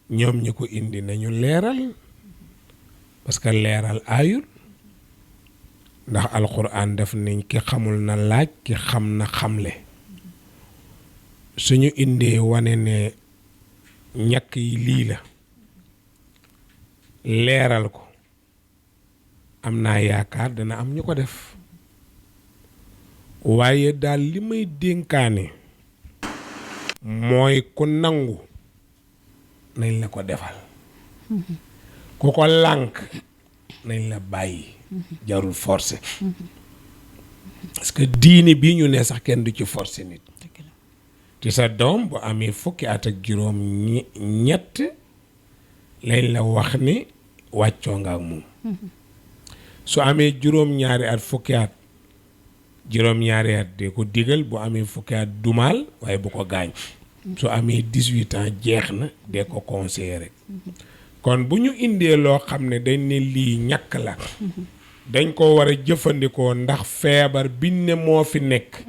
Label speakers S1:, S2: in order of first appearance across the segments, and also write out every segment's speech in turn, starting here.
S1: ñoom ñi ko indi nañu leeral parce que leeral aayul ndax alxuraan def nañ ki xamul na laaj ki xam na xamle suñu indee wane ne ñàkk yi lii la leeral ko am naa yaakaar dana am ñu ko def waaye daal li may dénkaane mooy ku nangu nañ la ko defal ku ko lànk nañ la bàyyi jarul forcer parce que diini bii ñu ne sax kenn du ci forcer nit ci sa doom bu amee fukki at ak juróom ñett lañ la wax ni wàccoo nga ak moom su amee juróom-ñaari at fukki at juróom-ñaari at de ko digal bu amee fukki at dumaal waaye bu ko gaañ su amee 18 ans jeex na de ko conseiller rek kon bu ñu indee loo xam ne dañ ne lii ñàkk la dañ ko war a jëfandikoo ndax feebar biñ ne moo fi nekk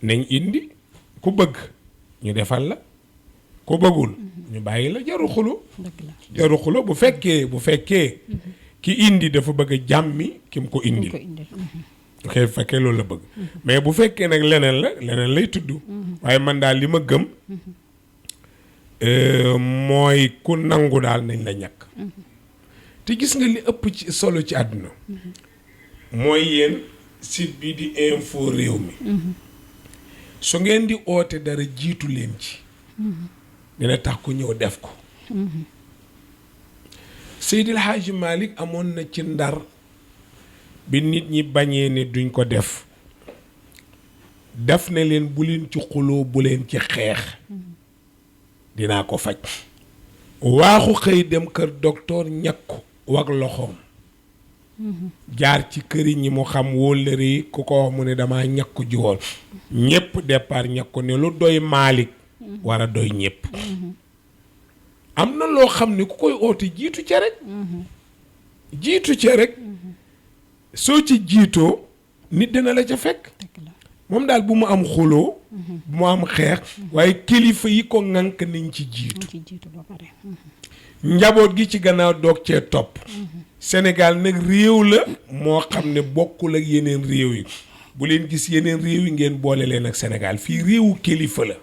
S1: nañ indi ku bëgg ñu defal la ku bëggul ñu bàyyi la jaru xulo bu fekkee ki indi dafa bëgg a jàmmi ki mu ko indil ok fekkee loolu la bëgg mais bu fekkee nag leneen lay tudd waaye man daal li ma gëm mooy ku nangu daal nañ la ñàkk te gis nga li ëpp ci solo ci àdduna mooy yéen site bi di info réew mi su ngeen di oote dara jiitu leen ci dina tax ku ñëw def ko Seydil Hadji Malick amoon na ci Ndar bi nit ñi bañee ne duñ ko def def ne leen bu leen ci xuloo bu leen ci xeex dinaa ko faj waaxu xëy dem kër docteur ñakku wak loxoom jaar ci këri ñi mu xam wóllëre yi ku ko wax mu ne dama ñakku jiwoon ñépp départ ñakku ne lu doy Malick war a doy ñépp am na loo xam ne ku koy oote jiitu ca rek soo ci jiitoo nit dina la ca fekk moom daal bu mu am xuloo bu mu am xeex waaye kilifa yi ko ŋànk nañ ci jiitu njaboot gi ci gannaaw doog cee topp Sénégal nag réew la moo xam ne bokkul ak yeneen réew yi bu leen gis yeneen réew yi ngeen boole leen ak Sénégal fii réewu kilifa la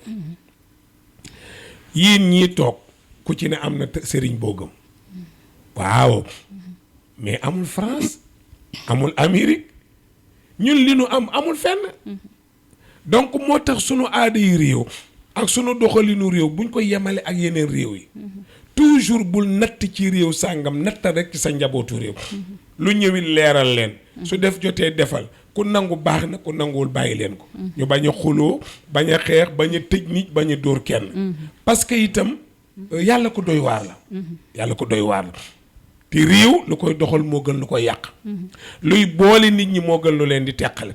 S1: yéen ñii toog ku ci ne am na sëriñ boo gëm waaw mais amul France amul Amérique ñun li nu am amul fenn donc moo tax sunu aada yi réew ak sunu doxalinu réew buñ ko yemale ak yeneen réew yi toujours bul natt ci réew sàngam natta rek ci sa njabootu réew lu ñëwit leeral leen su def jotee defal ku nangu baax na ku nanguwul bàyyi leen ko ñu bañ a xuloo bañ a xeex bañ a tëj nit bañ a dóor kenn parce que itam yàlla ko doy waar la te réew lu koy doxal moo gën lu koy yàq luy boole nit ñi moo gën lu leen di teqale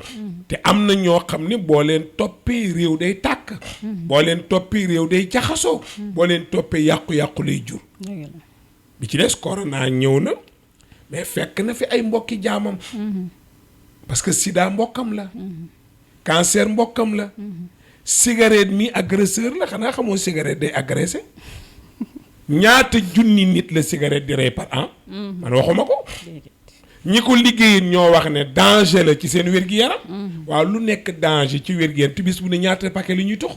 S1: te am na ñoo xam ne boo leen toppee réew day tàkk boo leen toppee réew day jaxasoo boo leen toppee yàqu-yàqu lay jur bi ci des corona ñëw na mais fekk na fi ay mbokki jaamam parce que sida mbokkam la cancer mbokkam la cigarette mi agresseur la xanaa xamoo cigarette day agressé ñaata junni nit la cigarette di rey par an man waxuma ko ñi ko liggéeyin ñoo wax ne danger la ci seen wér-gi-yaram waaw lu nekk danger ci wér-gi-yaram te bis bu ne ñaata paquet li ñuy tux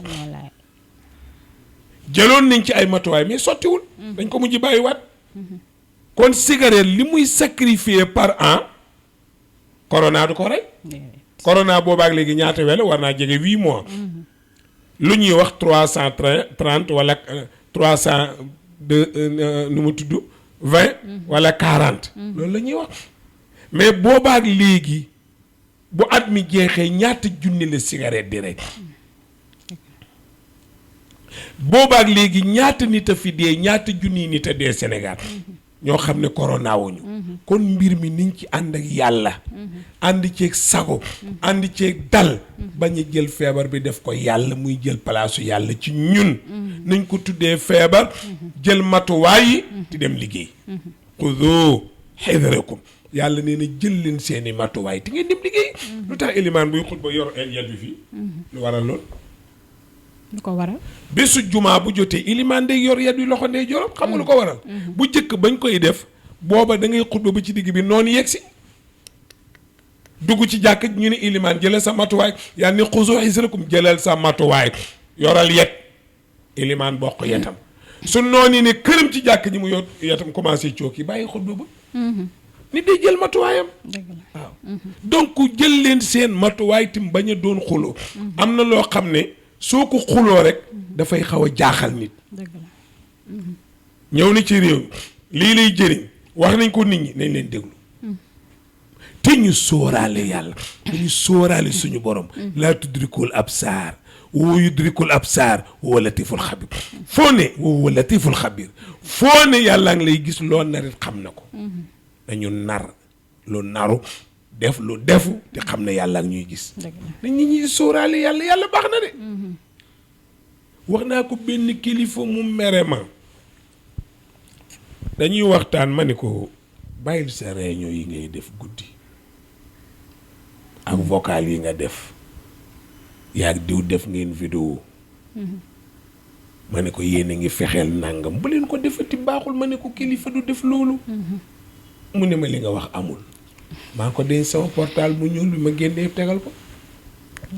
S1: jëloon nañ ci ay matuwaay mais sottiwul dañ ko mujj bàyyiwaat kon cigarette li muy sacrifier par an corona du ko rey corona boobaak léegi ñaata wele war naa jege 8 mois lu ñuy wax 330 wala 300 nu mu tudd 20 wala 40 loolu la ñuy wax mais boobaak léegi bu at mi jeexee ñaata junni la cigarette di rek boobaak léegi ñaata nit a fi dee ñaata junni nit a dee Sénégal ñoo xam ne corona wuñu kon mbir mi niñ ci ànd ak yàlla ànd ceeg sago ànd ceeg dal bañ a jël feebar bi def ko yàlla muy jël palaasu yàlla ci ñun nañ ko tuddee feebar jël matuwaay yi di dem liggéey xudu xidrakum yàlla nee na jël leen seeni matuwaay te ngeen dem liggéey. lu tax élimaan buy xutba yor yat bi fii. lu waral lool.
S2: lu ko waral.
S1: bésu jumaa bu jotee élimaan day yor yat bi loxo ndey jorom xam nga lu ko waral. bu jëkk bañ koy def booba da ngay xutba ba ci digg bi noonu yegg si. dugg ci jàkk ñu ne élimaan jëlal sa matuwaay yàlla ne xuzu xisrakum jëlal sa matuwaay yoral yet élimaan bokk yetam su noonu ne këram ci jàkk ñi mu yor yetam commencé cooki bàyyi xutba ba. nit day jël matuwaayam. waaw donc jël leen seen matuwaay tim bañ a doon xuloo. am na loo xam ne soo ko xuloo rek dafay xaw a jaaxal nit. ñëw na ci réew lii lay jëriñ wax nañ ko nit ñi nañ leen déglu. te ñu sóoraale yàlla dañu sóoraale suñu borom. laa tudrikul absaar wa yudrikul absaar wa latiful xabir foo ne wa latiful xabir foo ne yàlla ngi lay gis loo narit xam na ko. dañu nar lu naru def lu defu te xam ne yàlla ak ñuy gis. dañ nit ñi sóoraale yàlla yàlla baax na de. wax naa ko benn kilifa mu mere ma dañuy waxtaan ma ni ko bàyyil sa réunion yi ngay def guddi ak vocal yi nga def yaag diw def ngeen vidéo ma ne ko yéen a ngi fexeel nàngam bu leen ko defati baaxul ma ne ko kilifa du def loolu. mu ne ma li nga wax amul maa ko denc sama portable mu ñuul bi ma génnee tegal ko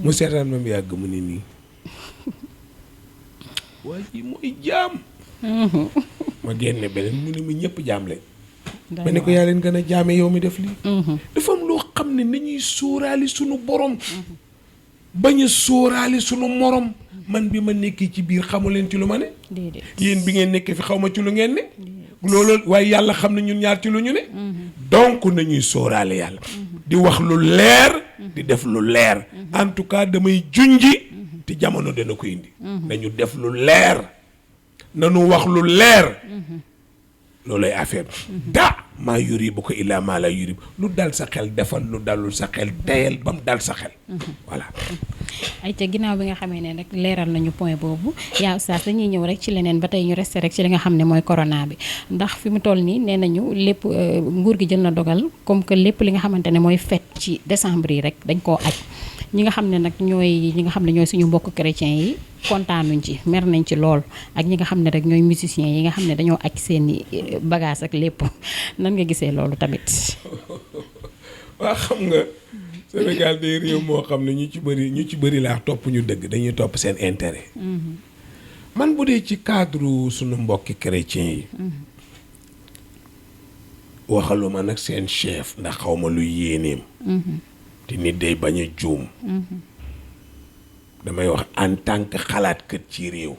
S1: mu seetaan ma mu yàgg mu ne nii waa ji mooy jaam. ma génne beneen mu ne ma ñëpp jaam lañ. ma ne ko yaa leen gën a jaame yow mi def lii. dafa am loo xam ne nañuy sóoraali sunu borom. bañ a sóoraali sunu morom. man bi ma nekkee ci biir xamu leen ci lu ma ne. yéen bi ngeen nekkee fi xaw ma ci lu ngeen ne. loolu waaye yàlla xam ne ñun ñaar ci lu ñu ne. donc nañuy sóoraale yàlla. di wax lu leer. di def lu leer. en tout cas damay junji. te jamono dana ko indi. nañu def lu leer. nañu wax lu leer. loolay affaire bi. maa yuri bu ko illaa maa la yuri lu dal sa xel defal lu dalul sa xel teyel ba mu dal sa xel. voilà.
S2: ay ca ginnaaw bi nga xamee ne rek leeral nañu point boobu yaa oustaz dañuy ñëw rek ci leneen ba tey ñu resté rek ci li nga xam ne mooy corona bi ndax fi mu toll nii nee nañu lépp nguur gi jël na dogal comme que lépp li nga xamante ne mooy fête ci décembre yi rek dañ koo aj ñi nga xam ne nag ñooy suñu mbokk chrétiens yi kontaanuñ ci mer nañ ci lool ak ñi nga xam ne rek ñooy musiciens yi nga xam ne dañoo aj seeni bagage ak lépp nan nga gisee loolu tamit.
S1: waa xam nga Sénégal day réew moo xam ne ñu ci bëri laa topp ñu dëgg dañuy topp seen intérêt. man bu dee ci cadre suñu mbokki chrétiens yi. waxaluma nag seen chef ndax xaw ma lu yéeneem. te nit day bañ a juum. damay wax en tant que xalaatkat ci réew.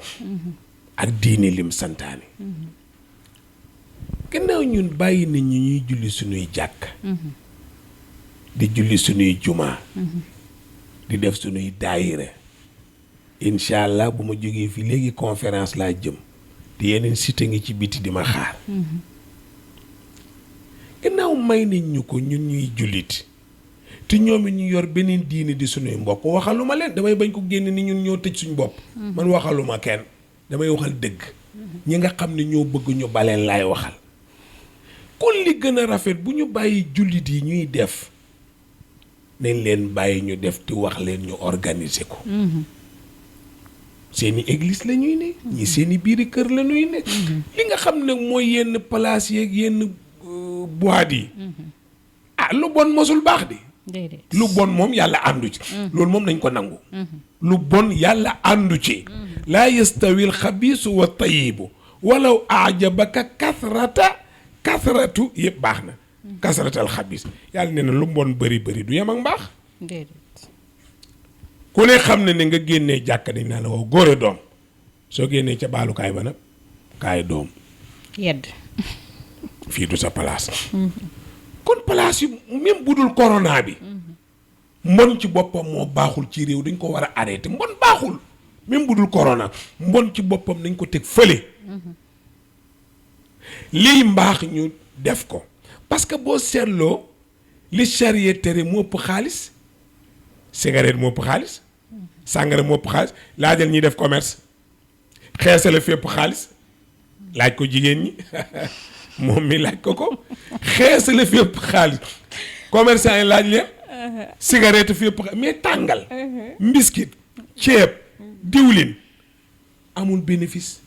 S1: ak diine lim santaane. gannaaw ñun bàyyi nañ ñu ñuy julli suñuy jàkk. di julli suñuy jumaa. di def suñuy daayira. incha allah bu ma jógee fii léegi conférence laa jëm. te yeneen site ngi ci biti di ma xaar. gannaaw may nañ ñu ko ñun ñuy jullit. te ñoom it ñu yor beneen diine di suñuy mbokk waxaluma leen damay bañ ko génn ni ñun ñoo tëj suñ bopp. man waxaluma kenn damay waxal dëgg. ñi nga xam ne ñoo bëgg ñu baleen laay waxal. kon li gën a rafet bu ñu bàyyi jullit yi ñuy def nañ leen bàyyi ñu def te wax leen ñu organiser ko. seeni église la ñuy ne. ñi seeni biiri kër la ñuy ne. li nga xam ne mooy yenn place yeeg yenn boîte yi. lu bon mosul baax di. lu bon moom yàlla àndu ci. loolu moom nañ ko nangu. lu bon yàlla àndu ci. laa yastawil xabiisu wa tayibu walaw ajabaka kasratu yëpp baax na. kasratal xabiis yàlla nee na lu bon bëri du yem ak mbaax. ku ne xam ne nga génnee jàkka dañ naa la woo góore doom soo génnee ca baalukaay ba nag kaay doom.
S2: yedd.
S1: fii du sa place. kon place yi même bu dul corona bi. mbon ci boppam moo baaxul ci réew dañ ko war a arrêté mbon baaxul même bu dul corona mbon ci boppam dañ ko teg fële. lii mbaax ñu def ko parce que boo seetloo li charia tere moo ëpp xaalis cigarette moo ëpp xaalis sàngara moo ëpp xaalis laajal ñuy def commerce xeesale fépp xaalis laaj ko jigéen ñi moom mi laaj ko xees la fi ëpp xaalis commerçant yi laaj leen cigarette fi ëpp mais tàngal mbiskit ceeb diwlin amul bénéfice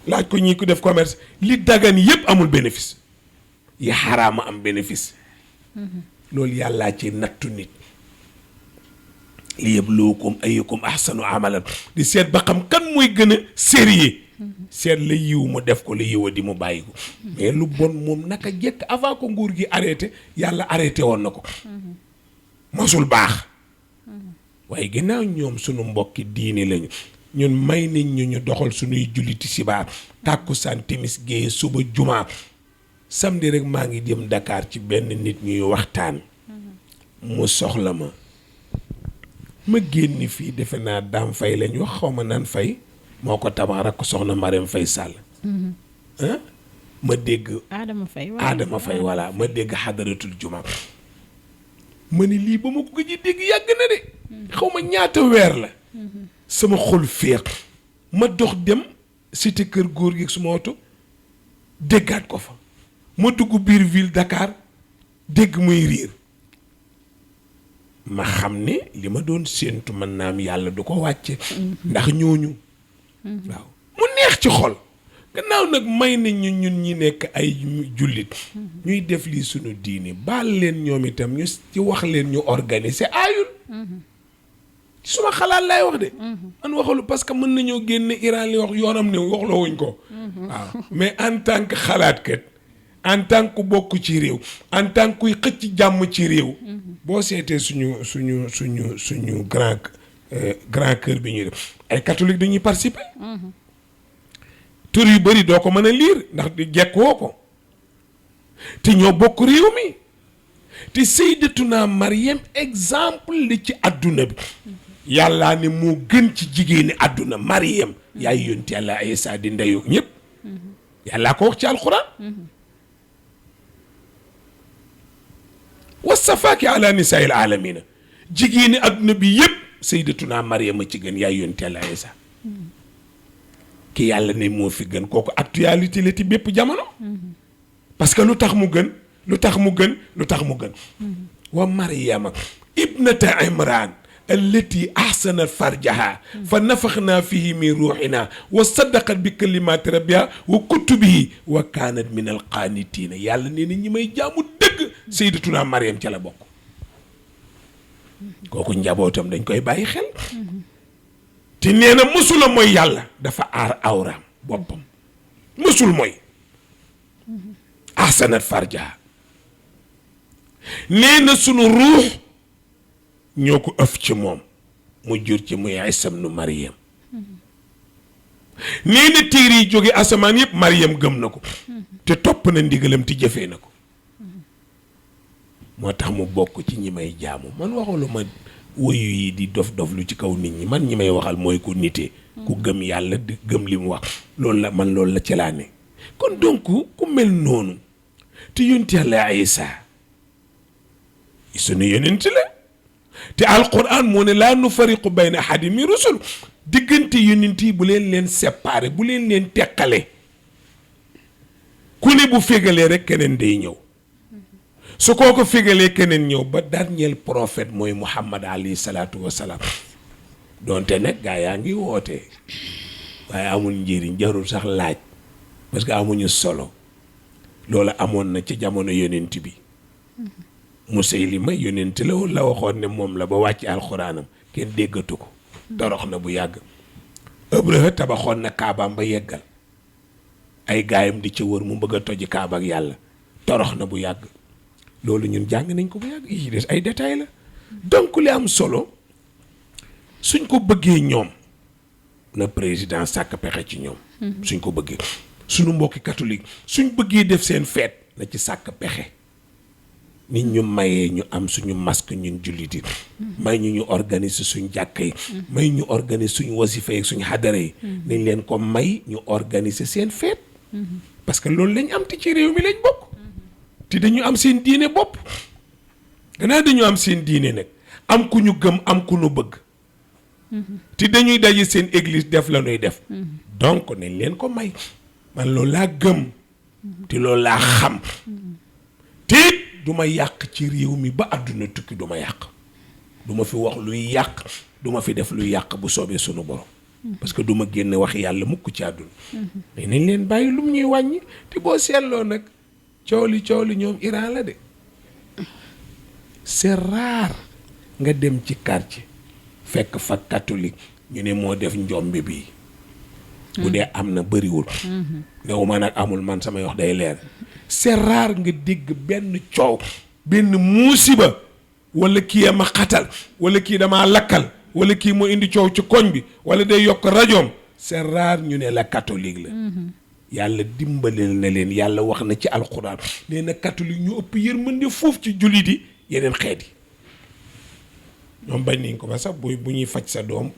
S1: laaj ko ñi ko def commerce li dagan yépp amul bénéfice yi xaraama am bénéfice loolu yàllaa ci nattu nit li yabluwakum ayyukum ahsanu amalan di seet ba xam kan mooy gën a sérieux seet la yiw mu def ko la yiwa di mu bàyyi ko mais lu bon moom naka jekk avant ko nguur gi arrêté yàlla arrêté woon na ko mosul baax waaye ginnaaw ñoom sunu mbokki diine lañu ñun may nañ ñu doxal sunuy julliti sibaar tàkkusaan timis géeye suba jumaa samedi rek maa ngi jëm Dakar ci benn nit ñuy waxtaan mu soxla ma génn fii defe naa daam fay lañ wax xaw ma naan fay moo ko tabax rek ko soxna Marème Faye Sall ma dégg Adama Faye voilà ma dégg xadaratul juma ma ni lii ba ma ko gëj a dégg yàgg na de xaw ma ñaata weer la sama xol féex ma dox dem cité kër góor gi suma oto déggaat ko fa ma dugg biir ville Dakar dégg muy riir ma xam ne li ma doon séentu mën naa am yàlla du ko wàcce ndax ñooñu waaw mu neex ci xol gannaaw nag may nañ ñun ñi nekk ay jullit ñuy def lii sunu diini baal leen ñoom itam ñu ci wax leen ñu organiser aayul suma xalaat laay wax de man waxalu parce que mën nañoo génne Iran li wax yoonam ne waxloo wuñ ko waaw mais en tant que xalaatkat en tant que bokk ci réew en tant que kuy xëcc jàmm ci réew boo seetee suñu grand cœur bi ñuy def ay catholique dañuy participer tur yu bëri doo ko mën a liir ndax di jekkoo ko te ñoo bokk réew mi te Sayyidatuna Maryam exemple li ci àdduna bi yàllaa ne moo gën ci jigéeni àdduna Maryam yaay yonti yàlla Isa di ndeyu ñëpp yàllaa ko wax ci alxuraan wasafaaki ala nisaa'il aalamiina jigéeni àdduna bi yëpp Sayyidatuna Maryam a ci gën yaay yonti yàlla Isa ki yàlla ne moo fi gën kooku actualité la ci bépp jamono parce que lu tax mu gën wa Maryama ibnata Imran allati ahsanat farjaha fa nafaxnaa fihi min ruuxina wa saddaqat bi kalimaati rabbiha wa kutubihi wa kaanat min alqaanitiina yàlla nee na ñi may jaamu dëgg Sayyidatuna Maryam ca la bokk kooku njabootam dañ koy bàyyi xel te nee na mësula mooy yàlla dafa aar awraam boppam mësul mooy ahsanat farjaha nee na sunu ruux ñoo ko ëf ci moom mu jur ci muy Isa ibnu Maryam nee na téere yi jóge asamaan yëpp Maryam gëm na ko te topp na ndigalam te jëfee na ko moo tax mu bokk ci ñi may jaamu man waxalu ma woyu yi di dof lu ci kaw nit ñi man ñi may waxal mooy ku nitee ku gëm yàlla di gëm li mu wax loolu la ci laa ne kon donc ku mel noonu te yonent yàlla Isa sunu yonent la te alquran moo ne laa nufariqu bayna ahadin min rusul diggante yonent yi bu leen séparé bu leen teqale ku ne bu fégalee rek keneen day ñëw su koo ko fégalee keneen ñëw ba dernier prophète mooy Muhammad alayhi salaatu wasalaam donte nag gaa yaa ngi woote waaye amul njëriñ jarul sax laaj parce que amuñu solo loolu amoon na ci jamono yonent bi Musaylima yonent la waxoon ne moom la ba wàcc alxuraanam kenn déggatu ko torox na bu yàgg Abraha tabaxoon na kaabaam ba yeggal ay gaayam di ca wër mu bëgg a toji kaaba ak yàlla torox na bu yàgg loolu ñun jàng nañ ko bu yàgg yi des ay détails la donc li am solo suñ ko bëggee ñoom na président sàkk pexe ci ñoom suñ ko bëggee suñu mbokki catholique suñ bëggee def seen feet na ci sàkk pexe nit ñu mayee ñu am suñu masque ñun jullit yi may ñu organiser suñ jàkka yi may ñu organiser suñu wasifa yi suñu xadara yi nañ leen ko may ñu organiser seen feet parce que loolu lañ am te ci réew mi lañ bokk te dañu am seen diine bopp gannaaw dañu am seen diine nag am ku ñu gëm am ku ñu bëgg te dañuy daje seen église def la ñuy def donc nañ leen ko may man loolu laa gëm te loolu laa xam te du ma yàq ci réew mi ba àdduna tukki du ma yàq du ma fi wax luy yàq du ma fi def luy yàq bu soobee sunu borom parce que du ma génn wax yàlla mukk ci àdduna mais nañ leen bàyyi lu mu ñuy wàññi te boo seetloo nag coow li ñoom Iran la de c'est rare nga dem ci quartier fekk fa catholique ñu ne moo def njombe bii bu dee am na bëriwul new ma nag amul man samay wax day leer c'est rare nga dégg benn coow benn muusiba wala kii ma xatal wala kii damaa lakkal wala kii moo indi coow ci koñ bi wala day yokk rajoom c'est rare ñu ne la catholique la yàlla dimbaleel na leen yàlla wax na ci alxuraan nee na catholique ñu ëpp yërmande foofu ci jullit yi yeneen xeet yi ñoom bañ nañ ko ba sax bu ñuy faj sa doom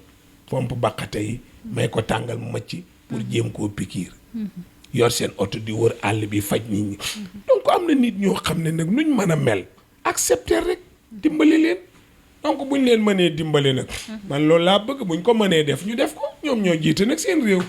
S1: pompe baqate yi may ko tàngal macc pour jéem koo pikiir yor seen oto di wër àll bi faj nit ñi donc am na nit ñoo xam ne nag nuñ mën a mel accepter rek dimbali leen donc buñ leen mënee dimbali nag man loolu laa bëgg buñ ko mënee def ñu def ko ñoom ñoo jiite nag seen réew